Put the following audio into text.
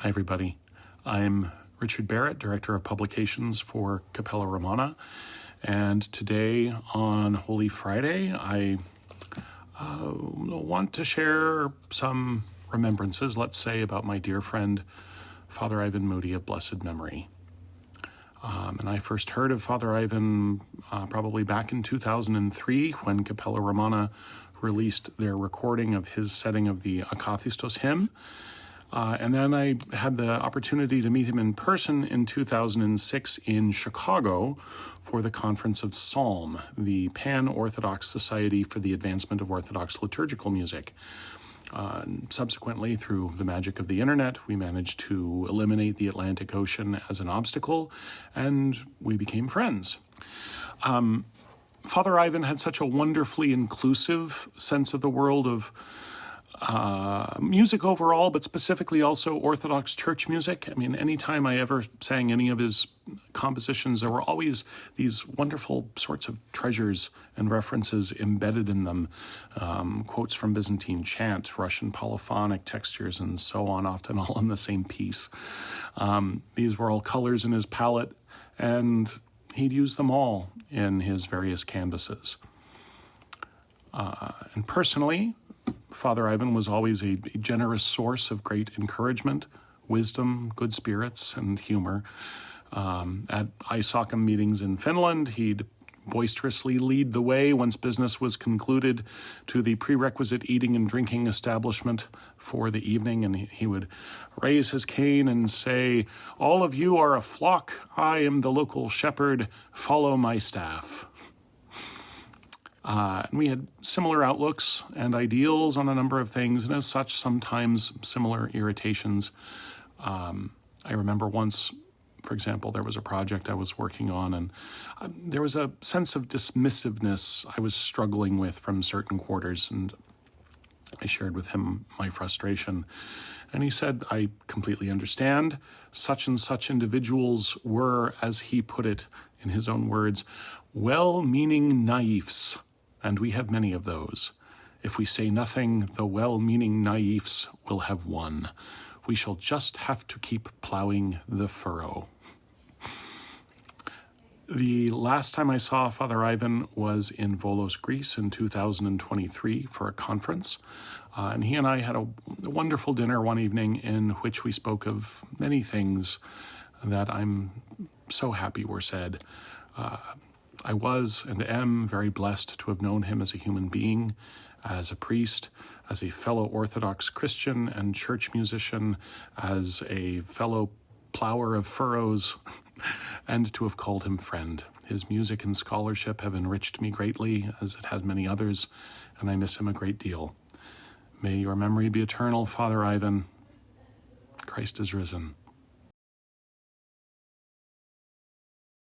Hi, everybody. I'm Richard Barrett, Director of Publications for Cappella Romana, and today on Holy Friday, I want to share some remembrances, let's say, about my dear friend, Father Ivan Moody of blessed memory. And I first heard of Father Ivan probably back in 2003 when Cappella Romana released their recording of his setting of the Akathistos hymn. And then I had the opportunity to meet him in person in 2006 in Chicago for the Conference of Psalm, the Pan-Orthodox Society for the Advancement of Orthodox Liturgical Music. And subsequently, through the magic of the internet, we managed to eliminate the Atlantic Ocean as an obstacle, and we became friends. Father Ivan had such a wonderfully inclusive sense of the world of music overall, but specifically also Orthodox church music. I mean, anytime I ever sang any of his compositions, there were always these wonderful sorts of treasures and references embedded in them. Quotes from Byzantine chant, Russian polyphonic textures, and so on, often all in the same piece. These were all colors in his palette, and he'd use them all in his various canvases. And personally, Father Ivan was always a generous source of great encouragement, wisdom, good spirits, and humor. At ISOCM meetings in Finland, he'd boisterously lead the way once business was concluded to the prerequisite eating and drinking establishment for the evening, and he would raise his cane and say, "All of you are a flock. I am the local shepherd. Follow my staff." And we had similar outlooks and ideals on a number of things, and as such, sometimes similar irritations. I remember once, for example, there was a project I was working on, and there was a sense of dismissiveness I was struggling with from certain quarters, and I shared with him my frustration. And he said, "I completely understand. Such and such individuals were, as he put it in his own words, well-meaning naifs. And we have many of those. If we say nothing, the well-meaning naifs will have won. We shall just have to keep plowing the furrow." The last time I saw Father Ivan was in Volos, Greece in 2023 for a conference. And he and I had a wonderful dinner one evening in which we spoke of many things that I'm so happy were said. I was and am very blessed to have known him as a human being, as a priest, as a fellow Orthodox Christian and church musician, as a fellow plower of furrows, and to have called him friend. His music and scholarship have enriched me greatly, as it has many others, and I miss him a great deal. May your memory be eternal, Father Ivan. Christ is risen.